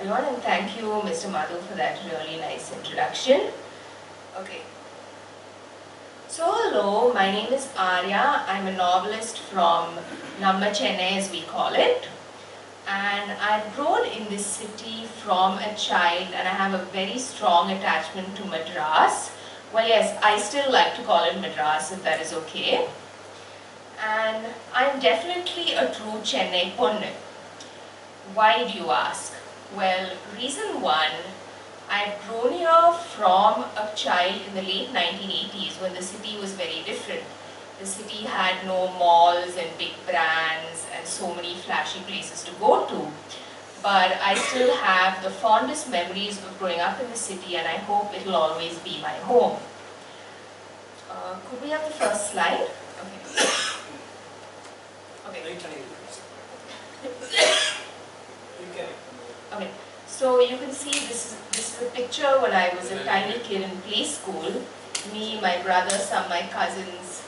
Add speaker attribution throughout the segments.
Speaker 1: everyone, and thank you, Mr. Madhu, for that really nice introduction. Okay. So hello, my name is Arya. I'm a novelist from Chennai, as we call it. And I've grown in this city from a child, and I have a very strong attachment to Madras. Well, yes, I still like to call it Madras, if that is okay. And I'm definitely a true Chennaiponnu. Why do you ask? Well, reason one, I've grown here from a child in the late 1980s when the city was very different. The city had no malls and big brands and so many flashy places to go to. But I still have the fondest memories of growing up in the city, and I hope it will always be my home. Could we have the first slide? Okay. Okay, so you can see this is a picture when I was a tiny kid in play school. Me, my brother, some of my cousins.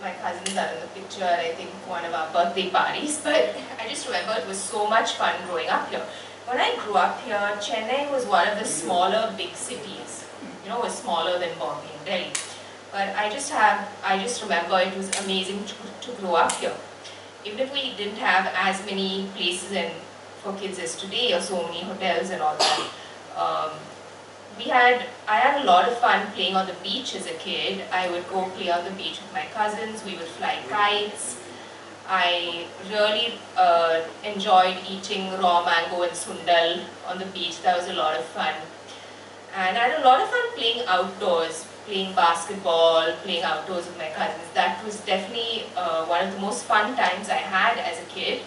Speaker 1: My cousins are in the picture at, I think, one of our birthday parties. But I just remember it was so much fun growing up here. When I grew up here, Chennai was one of the smaller big cities. You know, it was smaller than Bombay and Delhi. But I just remember it was amazing to grow up here. Even if we didn't have as many places and for kids as today, or so many hotels and all that. I had a lot of fun playing on the beach as a kid. I would go play on the beach with my cousins. We would fly kites. I really enjoyed eating raw mango and sundal on the beach. That was a lot of fun. And I had a lot of fun playing outdoors, playing basketball, playing outdoors with my cousins. That was definitely one of the most fun times I had as a kid.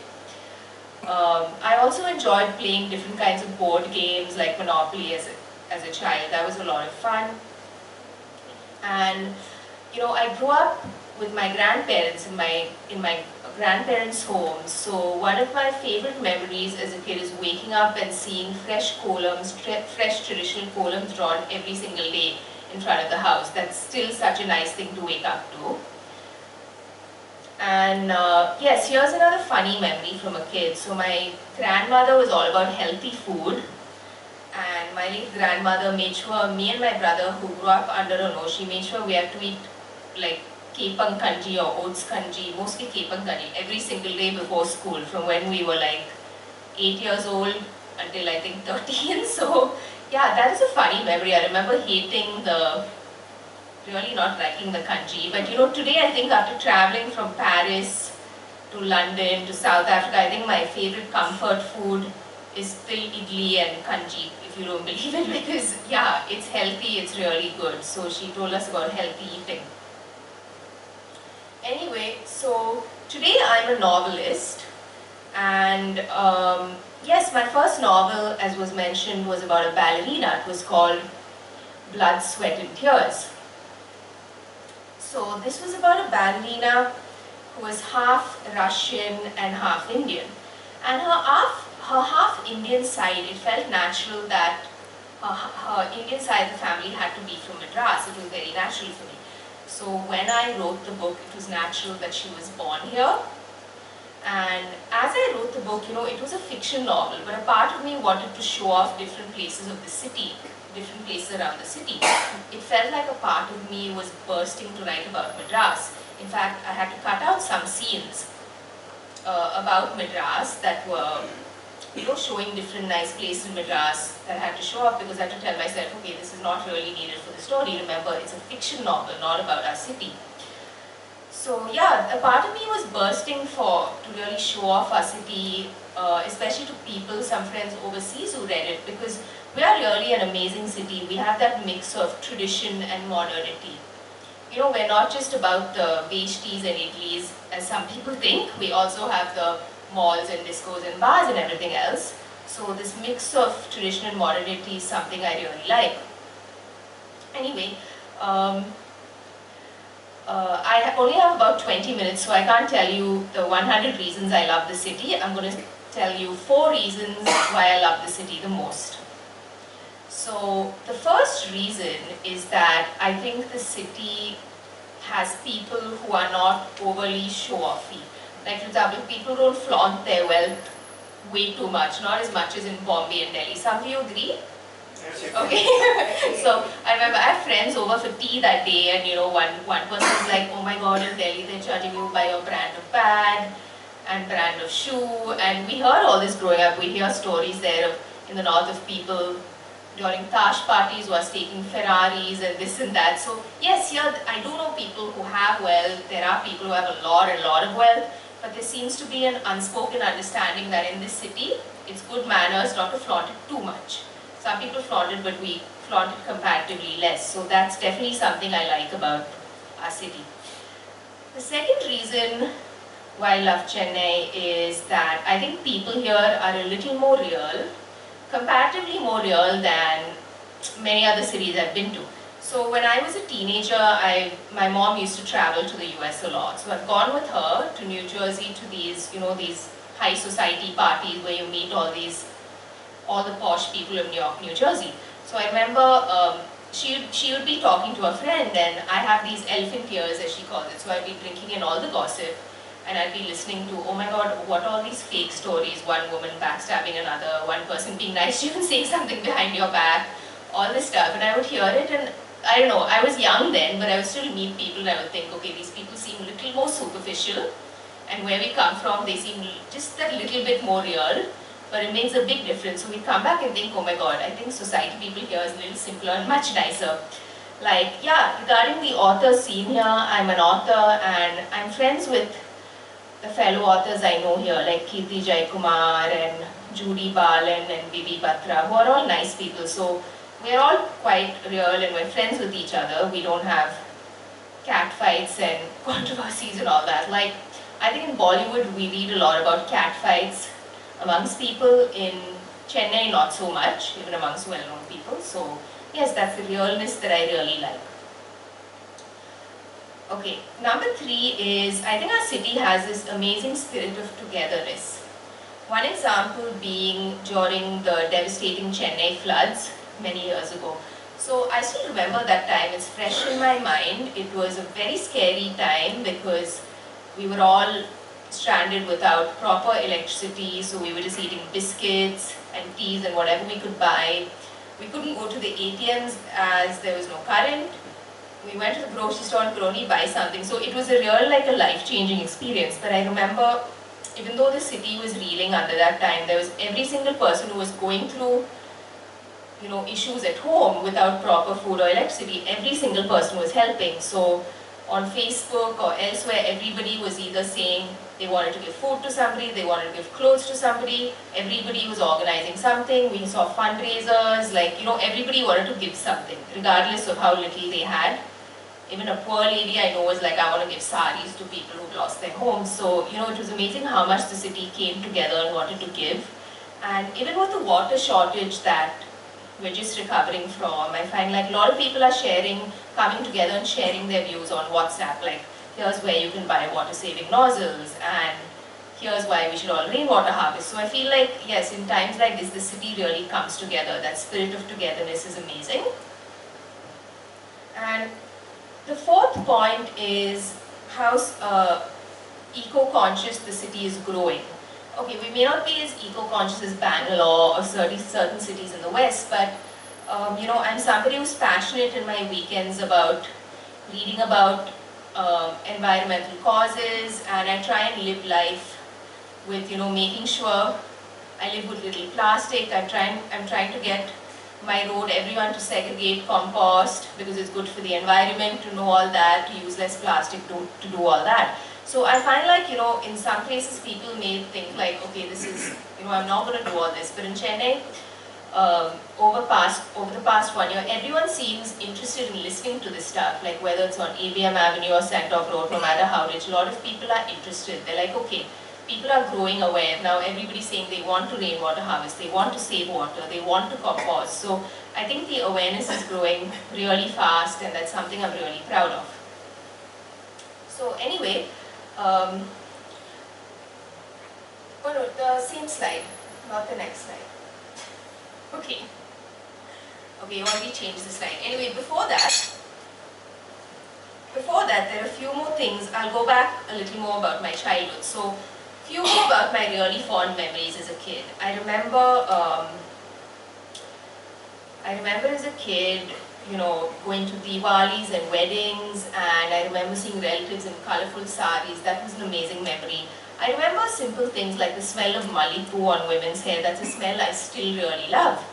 Speaker 1: I also enjoyed playing different kinds of board games like Monopoly as a child. That was a lot of fun. And you know, I grew up with my grandparents in my grandparents' home. So one of my favorite memories as a kid is waking up and seeing fresh columns, fresh traditional columns drawn every single day in front of the house. That's still such a nice thing to wake up to. And yes, here's another funny memory from a kid. So my grandmother was all about healthy food, and my late grandmother made sure me and my brother, who grew up under a no, she made sure we had to eat like kepang kanji or oats kanji, mostly kepang kanji, every single day before school, from when we were like 8 years old until I think 13. So yeah, that is a funny memory. I remember really not liking the kanji. But you know, today I think after traveling from Paris to London to South Africa, I think my favorite comfort food is still idli and kanji, if you don't believe it, because yeah, it's healthy, it's really good. So she told us about healthy eating. Anyway, so today I'm a novelist, and yes, my first novel, as was mentioned, was about a ballerina. It was called Blood, Sweat and Tears. So this was about a ballerina who was half Russian and half Indian. And her half Indian side, it felt natural that her Indian side of the family had to be from Madras. It was very natural for me. So when I wrote the book, it was natural that she was born here. And as I wrote the book, you know, it was a fiction novel, but a part of me wanted to show off different places of the city, different places around the city. It felt like a part of me was bursting to write about Madras. In fact, I had to cut out some scenes about Madras that were, you know, showing different nice places in Madras that I had to show up, because I had to tell myself, okay, this is not really needed for the story. Remember, it's a fiction novel, not about our city. So yeah, a part of me was bursting to really show off our city, especially to people, some friends overseas who read it, because we are really an amazing city. We have that mix of tradition and modernity. You know, we're not just about the veshtis and idlis, as some people think. We also have the malls and discos and bars and everything else. So this mix of tradition and modernity is something I really like. Anyway, I only have about 20 minutes, so I can't tell you the 100 reasons I love the city. I'm going to tell you 4 reasons why I love the city the most. So the first reason is that I think the city has people who are not overly show-offy. Like, for example, people don't flaunt their wealth way too much, not as much as in Bombay and Delhi. Some of you agree?
Speaker 2: Yes.
Speaker 1: Okay. So I remember I had friends over for tea that day, and one person was like, oh my god, in Delhi they're judging you by your brand of bag and brand of shoe, and we heard all this growing up. We hear stories there of, in the north, of people during Tash parties was taking Ferraris and this and that. So yes, here I do know people who have wealth, there are people who have a lot of wealth, but there seems to be an unspoken understanding that in this city, it's good manners not to flaunt it too much. Some people flaunt it, but we flaunt it comparatively less. So that's definitely something I like about our city. The second reason why I love Chennai is that I think people here are a little more real, comparatively more real than many other cities I've been to. So when I was a teenager, my mom used to travel to the US a lot. So I've gone with her to New Jersey to these, these high society parties where you meet all the posh people of New York, New Jersey. So I remember she would be talking to a friend, and I have these elephant ears, as she calls it. So I'd be drinking in all the gossip, and I'd be listening to, oh my god, what are all these fake stories, one woman backstabbing another, one person being nice to you and saying something behind your back, all this stuff. And I would hear it, and I don't know, I was young then, but I would still meet people and I would think, okay, these people seem a little more superficial, and where we come from, they seem just that little bit more real, but it makes a big difference. So we come back and think, oh my god, I think society people here is a little simpler and much nicer. Like, yeah, regarding the author scene here, I'm an author and I'm friends with the fellow authors I know here, like Kirti Jaikumar and Judy Balan and Bibi Batra, who are all nice people. So we're all quite real and we're friends with each other. We don't have cat fights and controversies and all that. Like, I think in Bollywood we read a lot about cat fights amongst people. In Chennai, not so much, even amongst well-known people. So yes, that's the realness that I really like. Okay, number 3 is, I think our city has this amazing spirit of togetherness. One example being during the devastating Chennai floods many years ago. So I still remember that time, it's fresh in my mind. It was a very scary time because we were all stranded without proper electricity, so we were just eating biscuits and teas and whatever we could buy. We couldn't go to the ATMs as there was no current. We went to the grocery store and could only buy something. So it was a real, like a life-changing experience. But I remember, even though the city was reeling under that time, there was every single person who was going through, issues at home without proper food or electricity. Every single person was helping. So on Facebook or elsewhere, everybody was either saying they wanted to give food to somebody, they wanted to give clothes to somebody, everybody was organizing something. We saw fundraisers, like, everybody wanted to give something, regardless of how little they had. Even a poor lady I know was like, I want to give saris to people who've lost their homes. So, it was amazing how much the city came together and wanted to give. And even with the water shortage that we're just recovering from, I find like a lot of people are coming together and sharing their views on WhatsApp, like, here's where you can buy water-saving nozzles, and here's why we should all rainwater harvest. So I feel like, yes, in times like this, the city really comes together. That spirit of togetherness is amazing. And the fourth point is how eco-conscious the city is growing. Okay, we may not be as eco-conscious as Bangalore or certain cities in the West, but I'm somebody who's passionate in my weekends about reading about environmental causes, and I try and live life with, making sure I live with little plastic. I'm trying to get my road, everyone to segregate compost because it's good for the environment, to know all that, to use less plastic, to do all that. So I find like, in some places people may think like, okay, this is, I'm not going to do all this. But in Chennai, over the past 1 year, everyone seems interested in listening to this stuff, like whether it's on ABM Avenue or Santop Road, no matter how rich, a lot of people are interested. They're like, okay, people are growing aware. Now everybody's saying they want to rainwater harvest, they want to save water, they want to compost. So I think the awareness is growing really fast, and that's something I'm really proud of. So anyway, oh no, the same slide, not the next slide. Okay, you already changed the slide. Anyway, before that, there are a few more things. I'll go back a little more about my childhood. So, few about my really fond memories as a kid. I remember as a kid, you know, going to Diwalis and weddings, and I remember seeing relatives in colorful saris. That was an amazing memory. I remember simple things like the smell of malipoo on women's hair. That's a smell I still really love.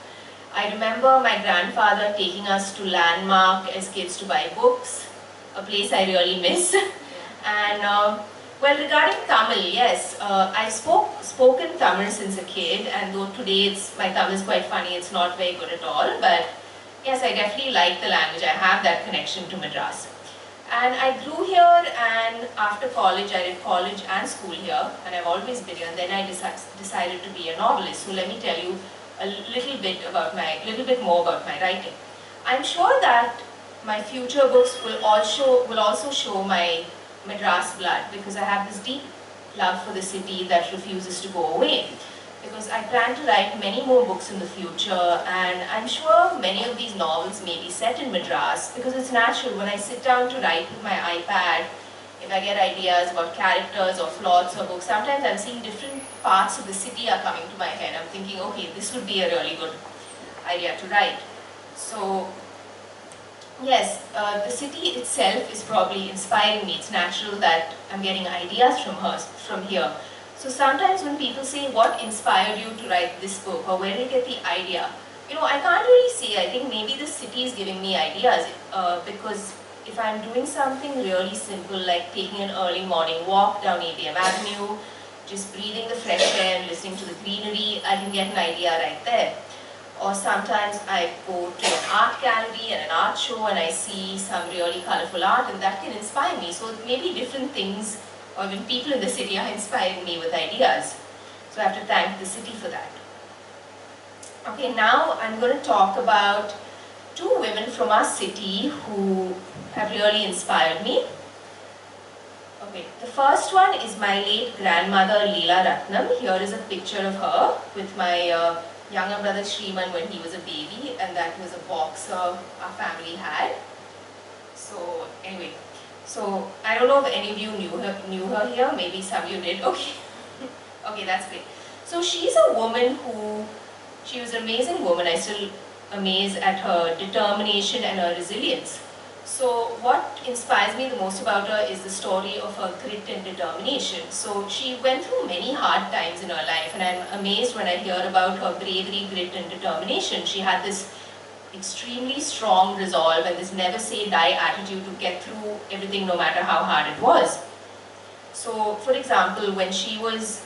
Speaker 1: I remember my grandfather taking us to Landmark as kids to buy books, a place I really miss. And well, regarding Tamil, yes, I've spoken Tamil since a kid, and though today my Tamil is quite funny, it's not very good at all, but yes, I definitely like the language. I have that connection to Madras. And I grew here, and after college, I did college and school here, and I've always been here, and then I decided to be a novelist. So let me tell you a little bit more about my writing. I'm sure that my future books will also show my Madras blood, because I have this deep love for the city that refuses to go away. Because I plan to write many more books in the future, and I'm sure many of these novels may be set in Madras, because it's natural when I sit down to write with my iPad. If I get ideas about characters or plots or books, sometimes I'm seeing different parts of the city are coming to my head. I'm thinking, okay, this would be a really good idea to write. So yes, the city itself is probably inspiring me. It's natural that I'm getting ideas from here. So sometimes when people say, what inspired you to write this book, or where did you get the idea? You know, I can't really say. I think maybe the city is giving me ideas, because if I'm doing something really simple, like taking an early morning walk down ABM Avenue, just breathing the fresh air and listening to the greenery, I can get an idea right there. Or sometimes I go to an art gallery and an art show and I see some really colorful art, and that can inspire me. So maybe different things, or even people in the city are inspiring me with ideas. So I have to thank the city for that. Okay, now I'm going to talk about two women from our city who have really inspired me. Okay, the first one is my late grandmother Leela Ratnam. Here is a picture of her with my younger brother Shriman when he was a baby, and that was a boxer our family had. So anyway, so I don't know if any of you knew her here. Maybe some of you did. Okay, okay, that's great. So she's a woman she was an amazing woman. I still amazed at her determination and her resilience. So what inspires me the most about her is the story of her grit and determination. So she went through many hard times in her life, and I'm amazed when I hear about her bravery, grit and determination. She had this extremely strong resolve and this never say die attitude to get through everything no matter how hard it was. So for example, when she was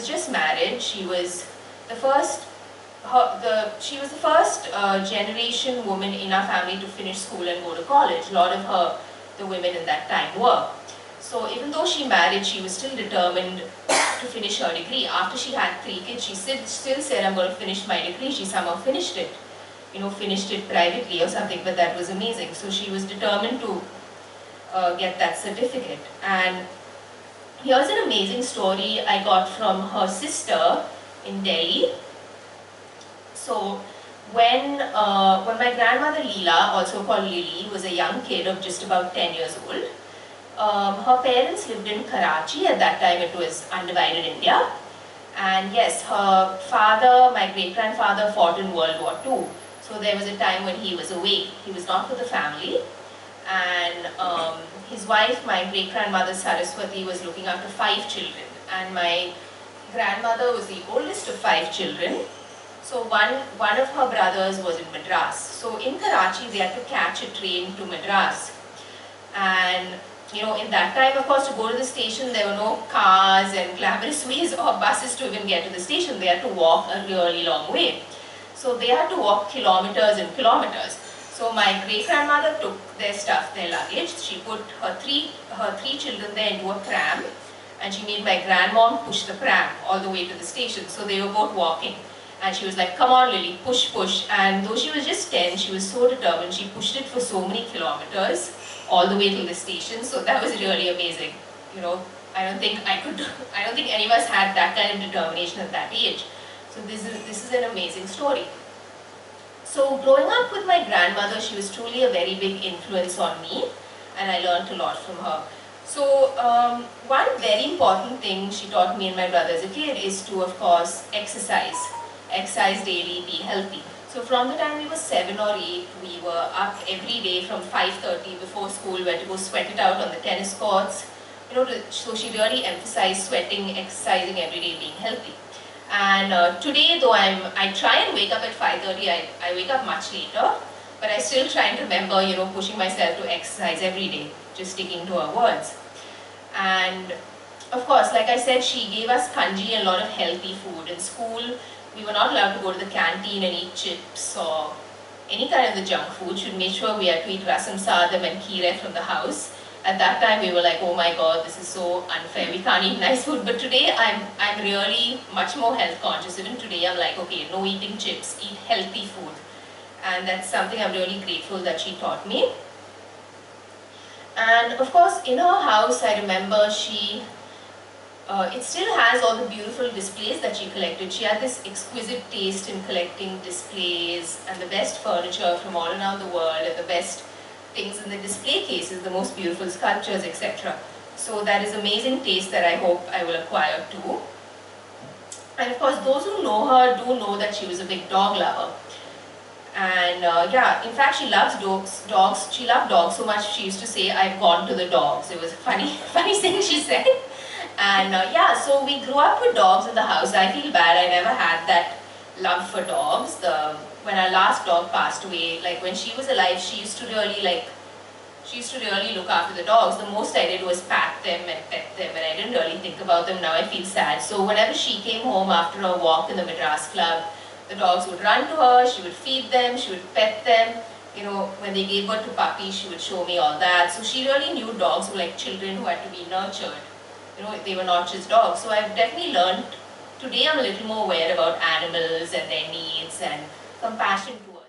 Speaker 1: just married, she was the first generation woman in our family to finish school and go to college. A lot of the women in that time were. So even though she married, she was still determined to finish her degree. After she had 3 kids, she still said, I'm going to finish my degree. She somehow finished it. You know, finished it privately or something, but that was amazing. So she was determined to get that certificate. And here's an amazing story I got from her sister in Delhi. So when my grandmother Leela, also called Lily, was a young kid of just about 10 years old, her parents lived in Karachi. At that time it was undivided India. And yes, her father, my great-grandfather, fought in World War II. So there was a time when he was away. He was not with the family. And his wife, my great-grandmother Saraswati, was looking after 5 children. And my grandmother was the oldest of 5 children. So one of her brothers was in Madras. So in Karachi, they had to catch a train to Madras. And you know, in that time, of course, to go to the station, there were no cars and glamorous ways or buses to even get to the station. They had to walk a really long way. So they had to walk kilometers and kilometers. So my great-grandmother took their stuff, their luggage. She put her three children there into a pram, and she made my grandmom push the pram all the way to the station. So they were both walking. And she was like, come on Lily, push, push. And though she was just 10, she was so determined. She pushed it for so many kilometers all the way to the station. So that was really amazing. You know, I don't think any of us had that kind of determination at that age. So this is an amazing story. So growing up with my grandmother, she was truly a very big influence on me, and I learned a lot from her. So one very important thing she taught me and my brother as a kid is to, of course, exercise. Exercise daily, be healthy. So from the time we were 7 or 8, we were up every day from 5:30 before school. We had to go sweat it out on the tennis courts. So she really emphasized sweating, exercising every day, being healthy. And today, though I try and wake up at 5:30, I wake up much later, but I still try and remember, pushing myself to exercise every day, just sticking to her words. And of course, like I said, she gave us kanji and a lot of healthy food. In school, we were not allowed to go to the canteen and eat chips or any kind of the junk food. She made sure we had to eat rasam sadam and kheer from the house. At that time, we were like, oh my god, this is so unfair. We can't eat nice food. But today, I'm really much more health conscious. Even today, I'm like, okay, no eating chips, eat healthy food. And that's something I'm really grateful that she taught me. And of course, in her house, I remember it still has all the beautiful displays that she collected. She had this exquisite taste in collecting displays and the best furniture from all around the world and the best things in the display cases, the most beautiful sculptures, etc. So that is amazing taste that I hope I will acquire too. And of course, those who know her do know that she was a big dog lover. And yeah, in fact, she loves dogs. She loved dogs so much, she used to say, I've gone to the dogs. It was a funny thing she said. And yeah, so we grew up with dogs in the house. I feel bad, I never had that love for dogs. When our last dog passed away, like when she was alive, she used to really look after the dogs. The most I did was pat them and pet them, and I didn't really think about them. Now I feel sad. So whenever she came home after a walk in the Madras Club, the dogs would run to her, she would feed them, she would pet them. When they gave birth to puppies, she would show me all that. So she really knew dogs were like children who had to be nurtured. They were not just dogs. So I've definitely learned, today I'm a little more aware about animals and their needs and compassion towards